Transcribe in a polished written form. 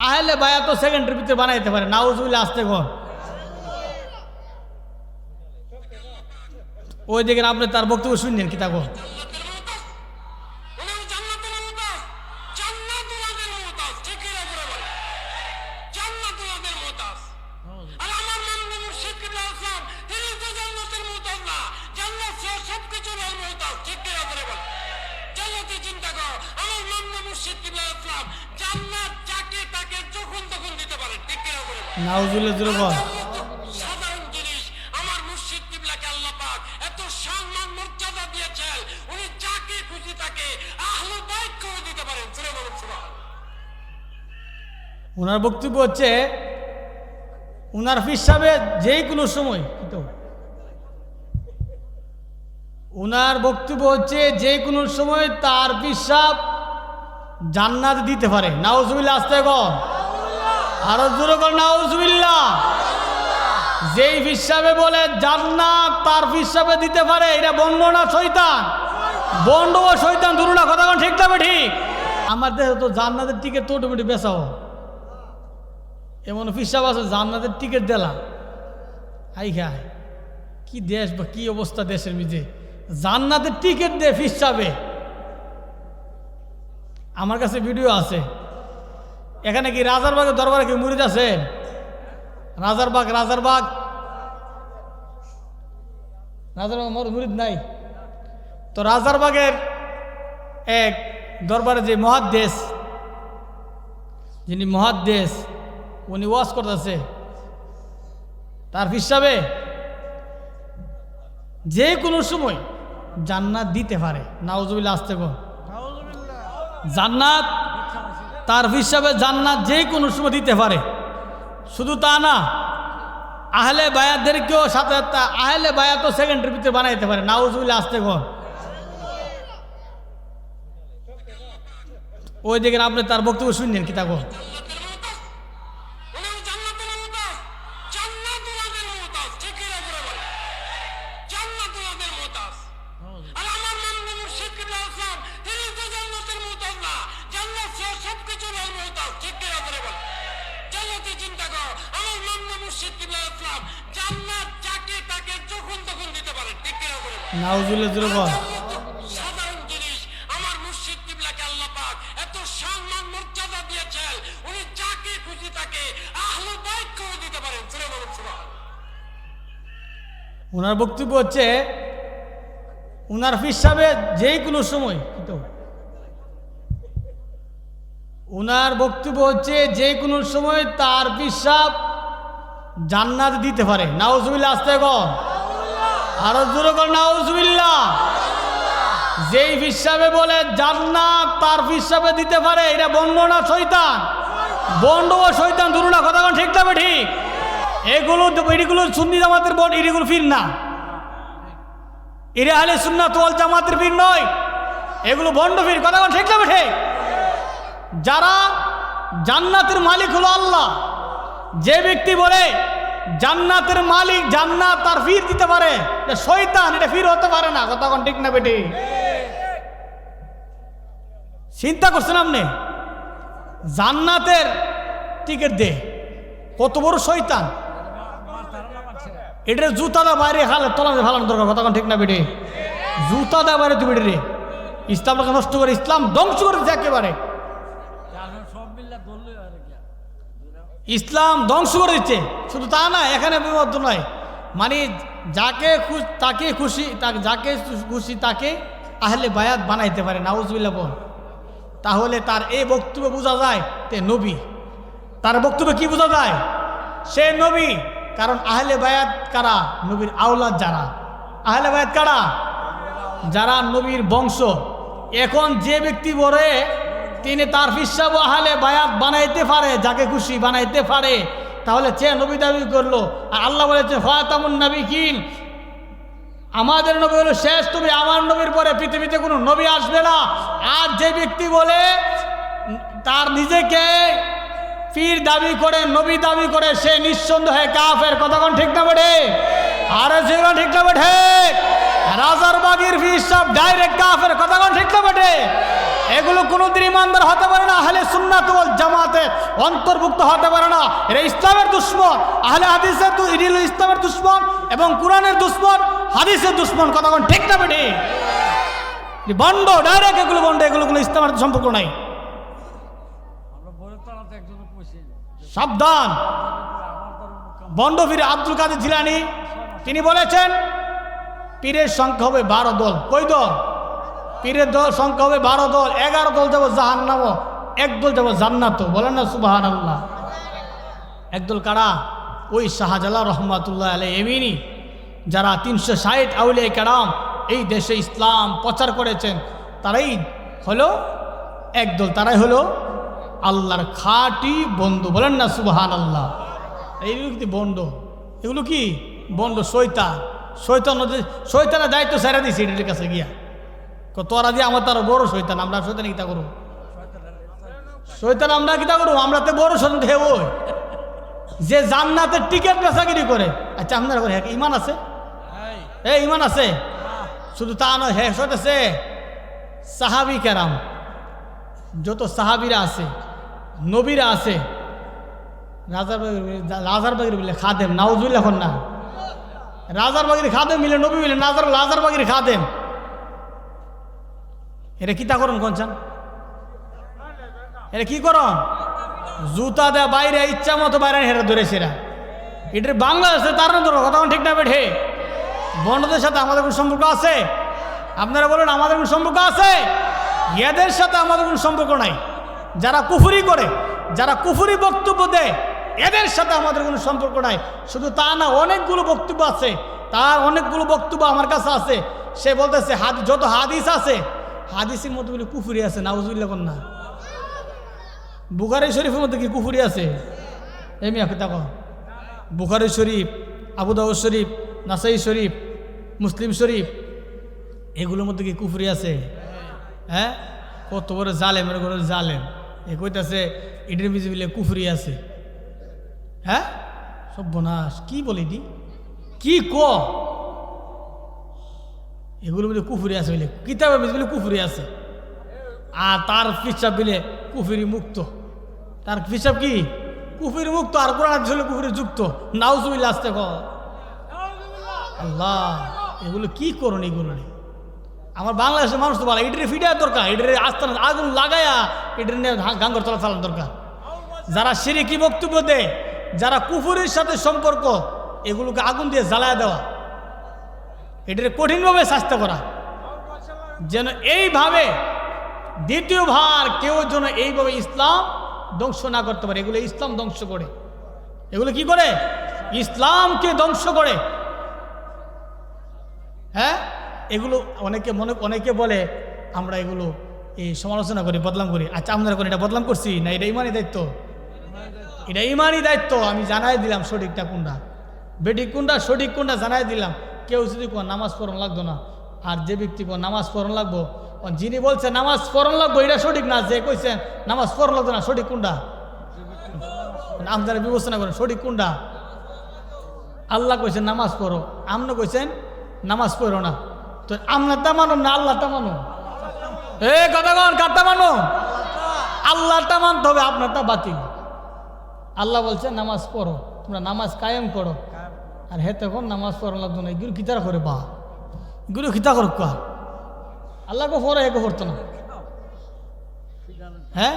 আহলে বায়াত তো সেকেন্ডের ভিতরে বানাইতে পারে, নাউজুবিল্লাহ আসতে কর। ওই দেখেন আপনি তার বক্তব্য শুনলেন কি তা কর। নাউজুবিল্লাহ জোরে বল। সাধারণ জিনিস আমার মুর্শিদ কিবলাকে আল্লাহ পাক এত সম্মান মর্যাদা দিয়েছেন, উনি যাকে খুশি তাকে আহলে বাইত করে দিতে পারেন। জোরে বলুন সুবহানাল্লাহ। ওনার বক্তব্য হচ্ছে ওনার পীর সাহেব যে কোনো সময়, ওনার বক্তব্য হচ্ছে যে কোনো সময় তার পীর সাহেব জান্নাত দিতে পারে। নাউজুবিল্লাহ আসতে কর, আরো জোরে কর নাউজুবিল্লাহ। যেই পীর সাহেব বলে জান্নাত তার পীর সাহেব দিতে পারে, এটা বন্ড না শয়তান? বন্ড ও শয়তান দুরুনা কথা কোন ঠিক তবে ঠিক। আমার দেশে তো জান্নাতের টিকিট তো অটোমেটিক বেচাও, এমন পীর সাহেব আছে জান্নাতের টিকিট দিলা আই খায়। কি দেশ বা কি অবস্থা দেশের মধ্যে, জান্নাতের টিকিট দে পীর সাহেব। আমার কাছে ভিডিও আছে। এখানে কি রাজারবাগের দরবারে কি মুরিদ আছেন? রাজারবাগ মুরিদ নাই তো। রাজারবাগের এক দরবারে যে মহাদ্দেশ, যিনি মহাদ্দেশ, উনি ওয়াজ করতেছে তার হিসাবে যে কোনো সময় জান্নাত দিতে পারে। নাউজুবিল্লাহ আসতে গো। জান্নাত তার হিসাবে জান্নাত যে কোনো সময় দিতে পারে। শুধু তা না, আহলে বায়াতদেরকেও সাথে আহলে বায়াত তো সেকেন্ডের ভিতরে বানাইতে পারে। নাউজুবিল্লাহ আসতে গো। ওই দেখেন আপনি তার বক্তব্য শুনলেন কি তা গো। নাউজুবিল্লাহ জোরে বল। সাধারণ জিনিস আমার মুর্শিদ কিবলাকে আল্লাহ পাক এত সম্মান মর্যাদা দিয়েছেন, উনি যাকে খুশি তাকে আহলে বাইত করে দিতে পারেন। জোরে বলুন সুবহানাল্লাহ। ওনার বক্তব্য হচ্ছে ওনার পীর সাহেব যে কোনো সময়, ওনার বক্তব্য হচ্ছে যে কোনো সময় তার পীর সাহেব জান্নাত দিতে পারে। নাউজুবিল্লাহ আসতে কর, আরো জোরে কর নাউজুবিল্লাহ। যেই পীর সাহেব বলে জান্নাত তার পীর সাহেব দিতে পারে, এটা বন্ড না শয়তান? বন্ড ও শয়তান দুরুনা কথা কোন ঠিক তবে ঠিক। এগুলো সুন্নি জামাতের বন্ড, এগুলো পীর না। এরা আহলে সুন্নাত ওয়াল জামাতের পীর নয়, এগুলো বন্ড পীর। কথা কোন ঠিক তবে ঠিক। যারা জান্নাতের মালিক হলো আল্লাহ, যে ব্যক্তি বলে জান্নাতের মালিক জান্নাত তার পীর দিতে পারে, এটা শয়তান, এটা পীর হতে পারে না। কথা কোন ঠিক না বেটি? চিন্তা করছেন আপনি? জান্নাতের টিকিট দে, কত বড় শয়তান। এটার জুতা দা বাইরে খালে তলাতে ফালানো দরকার। কথা কোন ঠিক না বেটি? জুতা দা বাইরে তুমি রে ইসলামটাকে নষ্ট করে, ইসলাম ধ্বংস করে দিচ্ছে একেবারে। ইসলাম ধ্বংস করে দিচ্ছে। শুধু তা না, এখানে বিপদ নয়, মানে যাকে খুশি তাকে আহলে বায়াত বানাইতে পারে। নাউজুবিল্লাহ বল। তাহলে তার এই বক্তব্য বোঝা যায় তে নবী। তার বক্তব্য কি বোঝা যায়? সে নবী। কারণ আহলে বায়াত কারা? নবীর আওলাদ যারা। আহলে বায়াত কারা? যারা নবীর বংশ। এখন যে ব্যক্তি বলে তিনি তার পীর সাহেব আহলে বায়াত বানাইতে পারে, যাকে খুশি বানাইতে পারে, তাহলে সে নবী দাবি করলো। আর আল্লাহ বলেছে ফাতামুন নবিয়্যিন, আমাদের নবী হলো শেষ নবী, আমার নবীর পরে পৃথিবীতে কোনো নবী আসবে না। আর যে ব্যক্তি বলে তার নিজেকে পীর দাবি করে, নবী দাবি করে, সে নিঃসন্দেহে কাফের। কথা কোন ঠিক না বেঠে? আরে যেগুলো ঠিক না বেঠে? রাজারবাগের পীর সাহেব ডাইরেক্ট কাফের। কথা কোন ঠিক না বেঠে? এগুলো কোনোদিন ইমানদার হতে পারে না, আহলে সুন্নাত ওয়াল জামাতে অন্তর্ভুক্ত হতে পারে না। এরা ইসলামের দুশমন, আহলে হাদিসের ইসলামের দুশমন এবং কোরআনের দুশমন, হাদিসের দুশমন। কথা কোন ঠিক না বেটি? বন্ড, ডাইরেক্ট এগুলো বন্ড, এগুলো কোনো ইসলামের সম্পর্ক নাই। সাবধান। বন্ড ফিরে আব্দুল কাদের জিলানী তিনি বলেছেন পীরের সংখ্যা হবে 12 দল। কই দল? পীরের দল সংখ্যা হবে 12 দল। 11 দল যাব জাহান্নাম, একদল যাব জান্নাত। বলেন না সুবহানাল্লাহ। একদল কারা? ওই শাহজালাল রহমাতুল্লাহ আলাইহি এমিনি, যারা 360 আউলিয়া কেরাম এই দেশে ইসলাম প্রচার করেছেন, তারাই হলো একদল। তারাই হলো আল্লাহর খাঁটি বন্ধু। বলেন না সুবহানাল্লাহ। এইগুলো কি বন্ড? এগুলো কি বন্ড? শয়তান। শয়তানের দায়িত্ব ছেড়ে দিছি এটার কাছে গিয়া। তোরা দিয়ে আমার তার বড় শয়তান, আমরা শয়তান কিতা করবো? শয়তান আমরা কিতা করবো? আমরা তো বড় শয়তান হে ওই যে জান্নাতের টিকিট বেচাগিরি করে। আচ্ছা আপনারা করে ইমান আছে? ইমান আছে? শুধু তা নয়, হ্যাঁ আছে সাহাবি কেরাম, যত সাহাবিরা আছে, নবীরা আছে, রাজার বাগির বলে খাদেম, নাউজুবিল্লাহ এখন না, রাজার বাগির খাদেম মিলে নবী মিলে রাজার বাগির খাদেম। এটা কিতা করুন কনচান? এটা কি করুন? জুতা দেয় বাইরে, ইচ্ছা মতো বাইরে হেরা ধরে সেরা। এটার বাংলাদেশে তার না ধরো। কথা ঠিক না বেঠে? বন্ডদের সাথে আমাদের কোনো সম্পর্ক আছে? আপনারা বলেন আমাদের কোনো সম্পর্ক আছে? এদের সাথে আমাদের কোনো সম্পর্ক নাই। যারা কুফরি করে, যারা কুফরি বক্তব্য দেয়, এদের সাথে আমাদের কোনো সম্পর্ক নাই। শুধু তা না, অনেকগুলো বক্তব্য আছে, তার অনেকগুলো বক্তব্য আমার কাছে আছে। সে বলতেছে যত হাদিস আছে, হাদিসের মধ্যে বলে কুফরি আছে। নাউজুবিল্লাহ না। বুখারী শরীফের মধ্যে কি কুফরি আছে? এমনি দেখো, বুখারী শরীফ, আবু দাউদ শরীফ, নাসাই শরীফ, মুসলিম শরীফ, এগুলোর মধ্যে কি কুফরি আছে? হ্যাঁ, কত বড় জালেম, এর ঘরে জালেম। এ কইতাছে এটার বিজে বলে কুফরি আছে। হ্যাঁ, সর্বনাশ। কি বলি দি কি ক? এগুলো বলে কুফরি আছে বলে, কিতাবের বিজে বলে কুফরি আছে। আর তার পিসাব বলে কুফরি মুক্ত। তার পিসাব কি? কুফরি মুক্ত। আর কোরআন ছিল কুফরি যুক্ত। নাউজুবিল্লাহ। আসতে ক আল্লাহ, এগুলো কি করুন? এগুলো আমার বাংলাদেশের মানুষ তো বলে এটার ফিডার দরকার, এটার আস্তে আগুন লাগায়া এটার নিয়ে গাঙ্গর তলা চালানো দরকার। যারা শিরকি বক্তব্য দেয়, যারা কুফরির সাথে সম্পর্ক, এগুলোকে আগুন দিয়ে জ্বালায়া দেওয়া, এটার কঠিনভাবে শাস্তি করা, যেন এইভাবে দ্বিতীয়বার কেউ যেন এইভাবে ইসলাম ধ্বংস না করতে পারে। এগুলো ইসলাম ধ্বংস করে। এগুলো কি করে? ইসলামকে ধ্বংস করে। হ্যাঁ, এগুলো অনেকে বলে আমরা এগুলো এই সমালোচনা করি, বদলাম করি। আচ্ছা আপনারা কোন এটা বদলাম করছি না? এটা ইমানি দায়িত্ব। এটা ইমানি দায়িত্ব। আমি জানাই দিলাম সঠিকটা কোনটা, বেঠিক কোনটা, সঠিক কোনটা জানাই দিলাম। কেউ যদি নামাজ পড়ন লাগতো না, আর যে ব্যক্তি নামাজ পড়ন লাগবো, যিনি বলছেন নামাজ পড়ন লাগবো, এটা সঠিক না। যে কইছেন নামাজ পড়ন লাগতো না, সঠিক কোনটা? আপনারা বিবেচনা করেন সঠিক কোনটা। আল্লাহ কইছেন নামাজ পড়ো, আপনি কইছেন নামাজ পড়ো না। তো আপনারটা মানো না আল্লাহটা মানো? কথা কন, কারটা মানো? আল্লাহটা মানতে হবে, আপনারটা বাতিল। আল্লাহ বলছে নামাজ পড়ো, তোমরা নামাজ কায়েম করো। আর হে তখন নামাজ পড়ো লাগতো না। এগুলো কিতার করে বা এগুলো খিতা করুক। আল্লাহকে পড়ে একে পড়তো না। হ্যাঁ,